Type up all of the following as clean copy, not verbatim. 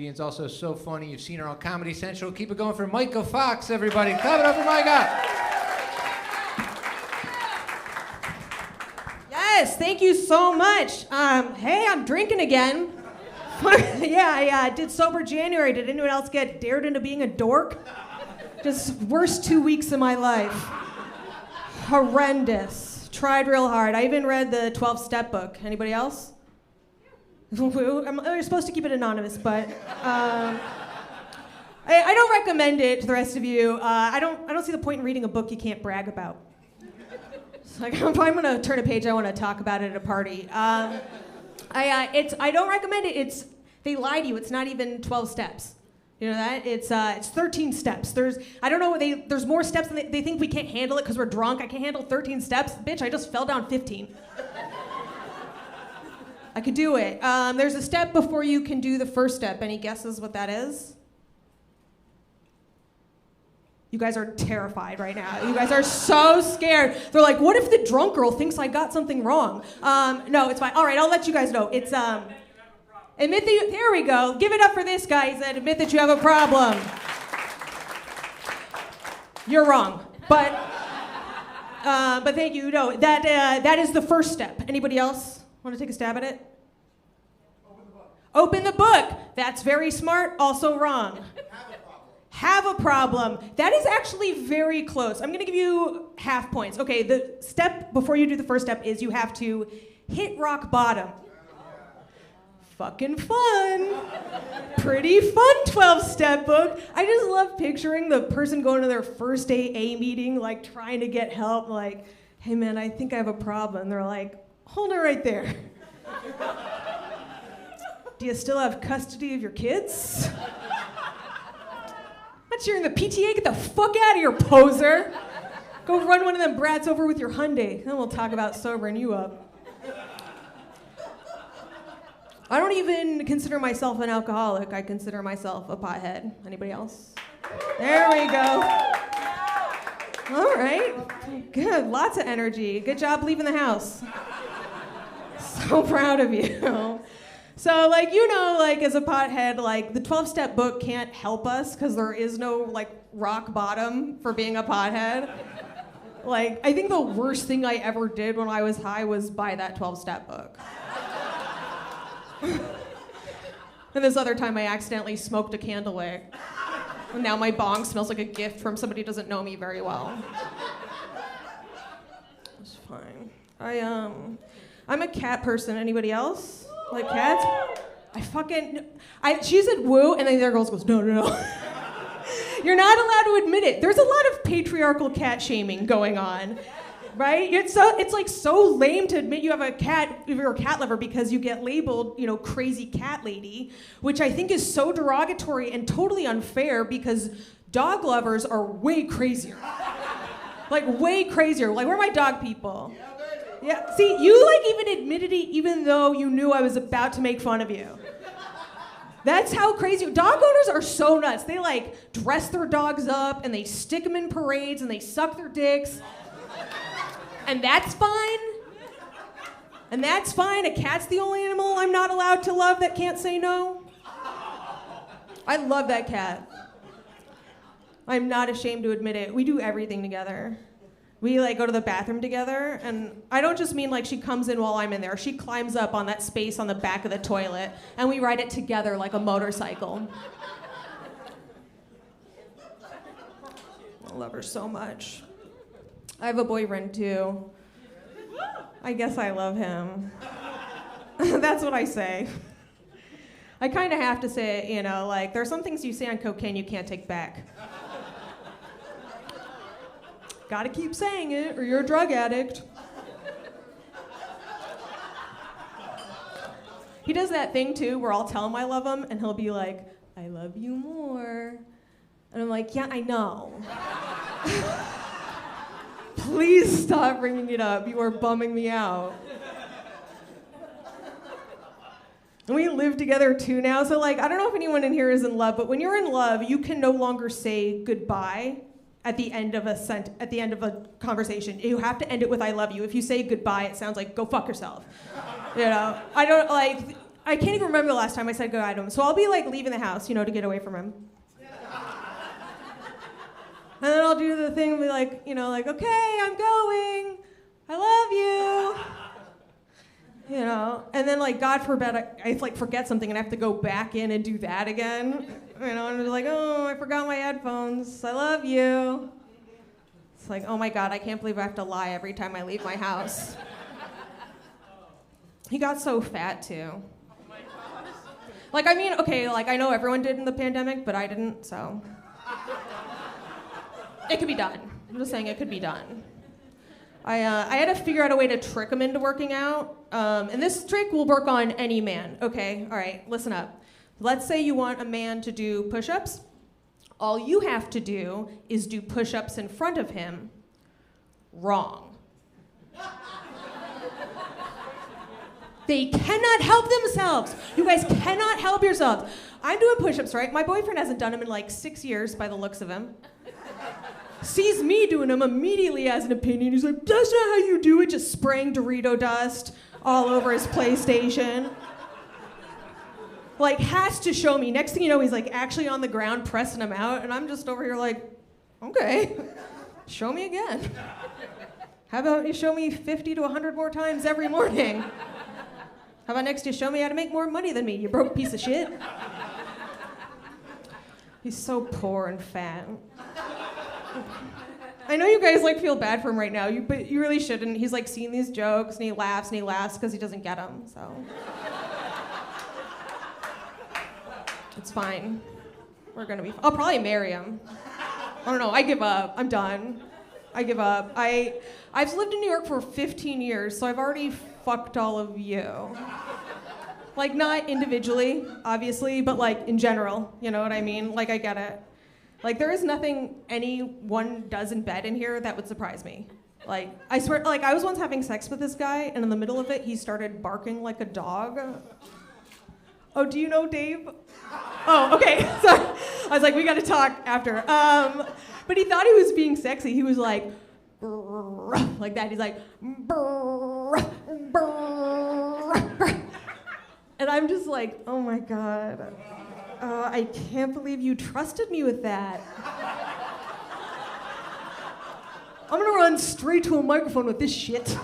It's also so funny. You've seen her on Comedy Central. Keep it going for Myka Fox, everybody. Clap it up for Myka. Yes, thank you so much. Hey, I'm drinking again. Yeah, I did sober January. Did anyone else get dared into being a dork? Just worst 2 weeks of my life. Horrendous. Tried real hard. I even read the 12-step book. Anybody else? You're supposed to keep it anonymous, but I don't recommend it to the rest of you. I don't see the point in reading a book you can't brag about. So, like, if I'm gonna turn a page, I want to talk about it at a party. I don't recommend it. They lie to you. It's not even 12 steps. You know that? It's 13 steps. There's more steps than they think we can't handle it because we're drunk. I can't handle 13 steps. Bitch, I just fell down 15. I could do it. There's a step before you can do the first step. Any guesses what that is? You guys are terrified right now. You guys are so scared. They're like, what if the drunk girl thinks I got something wrong? No, it's fine. All right, I'll let you guys know. It's admit that there we go. Give it up for this guy. He said, admit that you have a problem. You're wrong, but thank you. No, that is the first step. Anybody else want to take a stab at it? Open the book. That's very smart. Also wrong. Have a problem. That is actually very close. I'm going to give you half points. Okay, the step before you do the first step is you have to hit rock bottom. Fucking fun. Pretty fun 12-step book. I just love picturing the person going to their first AA meeting, like trying to get help, like, hey man, I think I have a problem. They're like, hold it right there. Do you still have custody of your kids? Not you're in the PTA, get the fuck out of here, poser. Go run one of them brats over with your Hyundai. Then we'll talk about sobering you up. I don't even consider myself an alcoholic. I consider myself a pothead. Anybody else? There we go. All right. Good. Lots of energy. Good job leaving the house. So proud of you. So, like, as a pothead, like, the 12-step book can't help us because there is no, like, rock bottom for being a pothead. Like, I think the worst thing I ever did when I was high was buy that 12-step book. And this other time I accidentally smoked a candle wick. And now my bong smells like a gift from somebody who doesn't know me very well. It's fine. I'm a cat person. Anybody else? Like cats? She said woo, and then the other girl goes, no. You're not allowed to admit it. There's a lot of patriarchal cat shaming going on. Right? It's like so lame to admit you have a cat if you're a cat lover because you get labeled, crazy cat lady, which I think is so derogatory and totally unfair because dog lovers are way crazier. Like way crazier. Like, where are my dog people? Yeah. See, you like even admitted it even though you knew I was about to make fun of you. That's how crazy. Dog owners are so nuts. They like dress their dogs up and they stick them in parades and they suck their dicks. And that's fine. And that's fine. A cat's the only animal I'm not allowed to love that can't say no. I love that cat. I'm not ashamed to admit it. We do everything together. We like go to the bathroom together, and I don't just mean like she comes in while I'm in there. She climbs up on that space on the back of the toilet, and we ride it together like a motorcycle. I love her so much. I have a boyfriend too. I guess I love him. That's what I say. I kind of have to say it, like there's some things you say on cocaine you can't take back. Gotta keep saying it or you're a drug addict. He does that thing too where I'll tell him I love him and he'll be like, I love you more. And I'm like, yeah, I know. Please stop bringing it up. You are bumming me out. And we live together too now. So like, I don't know if anyone in here is in love, but when you're in love, you can no longer say goodbye at the end of a conversation. You have to end it with I love you. If you say goodbye, it sounds like go fuck yourself. I don't like I can't even remember the last time I said goodbye to him. So I'll be like leaving the house, to get away from him. And then I'll do the thing and be like, okay, I'm going. I love you. And then like, God forbid, I like forget something and I have to go back in and do that again. And I'm like, oh, I forgot my headphones. I love you. It's like, oh my God, I can't believe I have to lie every time I leave my house. He got so fat too. Like, I mean, okay, like I know everyone did in the pandemic, but I didn't, so. It could be done. I'm just saying it could be done. I had to figure out a way to trick him into working out. And this trick will work on any man, okay? All right, listen up. Let's say you want a man to do push-ups. All you have to do is do push-ups in front of him. Wrong. They cannot help themselves. You guys cannot help yourselves. I'm doing push-ups, right? My boyfriend hasn't done them in like 6 years by the looks of him. Sees me doing them, immediately has an opinion. He's like, that's not how you do it, just spraying Dorito dust all over his PlayStation. Like, has to show me. Next thing you know, he's like actually on the ground pressing them out, and I'm just over here like, okay, show me again. How about you show me 50 to 100 more times every morning? How about next you show me how to make more money than me, you broke piece of shit? He's so poor and fat. I know you guys like feel bad for him right now, but you really shouldn't. He's like seeing these jokes and he laughs because he doesn't get them, so. It's fine. We're gonna be, I'll probably marry him. I don't know, I give up, I'm done. I give up. I've lived in New York for 15 years, so I've already fucked all of you. Like, not individually, obviously, but like in general, you know what I mean? Like, I get it. Like, there is nothing anyone does in bed in here that would surprise me. Like, I swear, like, I was once having sex with this guy, and in the middle of it, he started barking like a dog. Oh, do you know Dave? Oh, okay, sorry. I was like, we gotta talk after. But he thought he was being sexy. He was like that. He's like, and I'm just like, oh my God. I can't believe you trusted me with that. I'm gonna run straight to a microphone with this shit.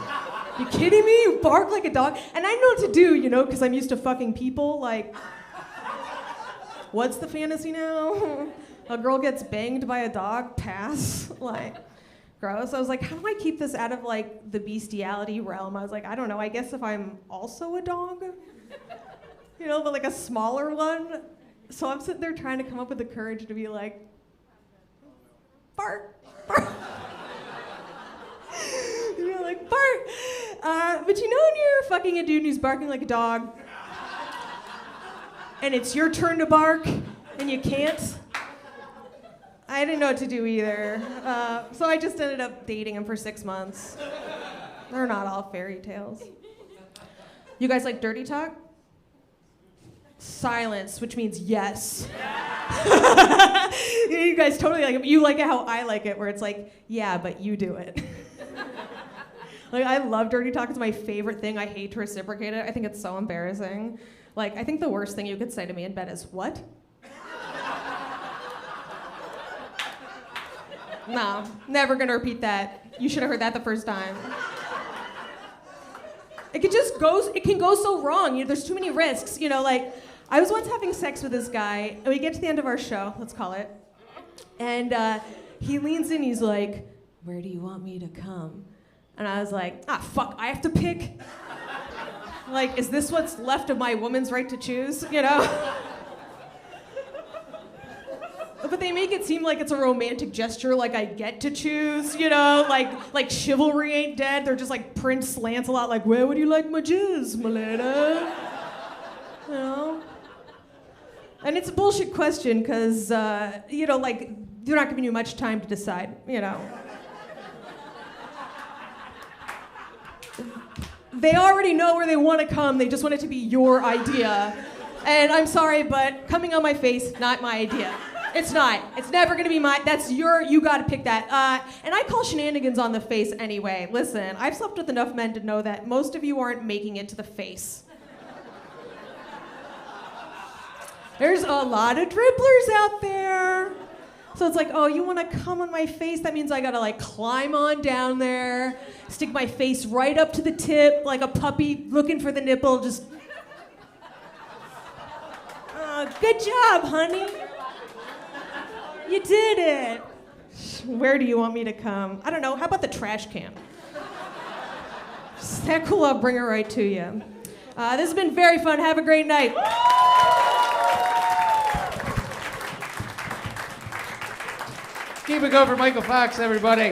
You kidding me? You bark like a dog? And I know what to do, because I'm used to fucking people. Like, what's the fantasy now? A girl gets banged by a dog? Pass. Like, gross. I was like, how do I keep this out of like the bestiality realm? I was like, I don't know. I guess if I'm also a dog, but like a smaller one. So I'm sitting there trying to come up with the courage to be like, bark, bark. Like, bark. But when you're fucking a dude who's barking like a dog, and it's your turn to bark, and you can't, I didn't know what to do either. So I just ended up dating him for 6 months. They're not all fairy tales. You guys like dirty talk? Silence, which means yes. You guys totally like it. You like it how I like it, where it's like, yeah, but you do it. Like, I love dirty talk. It's my favorite thing. I hate to reciprocate it. I think it's so embarrassing. Like, I think the worst thing you could say to me in bed is, what? No, never gonna repeat that. You should have heard that the first time. It can go so wrong. There's too many risks. Like, I was once having sex with this guy, and we get to the end of our show, let's call it, and he leans in, he's like, where do you want me to come? And I was like, fuck, I have to pick? Like, is this what's left of my woman's right to choose, But they make it seem like it's a romantic gesture, like I get to choose, like chivalry ain't dead. They're just like Prince Lancelot, like, where would you like my jizz, my lady? And it's a bullshit question, because, like, they're not giving you much time to decide, They already know where they want to come, they just want it to be your idea. And I'm sorry, but coming on my face, not my idea. It's not. It's never gonna be you gotta pick that. And I call shenanigans on the face anyway. Listen, I've slept with enough men to know that most of you aren't making it to the face. There's a lot of dribblers out there. So it's like, oh, you want to come on my face? That means I got to like climb on down there, stick my face right up to the tip like a puppy looking for the nipple, just... good job, honey. You did it. Where do you want me to come? I don't know. How about the trash can? Is that cool? I'll bring it right to you. This has been very fun. Have a great night. Keep it going for Myka Fox, everybody.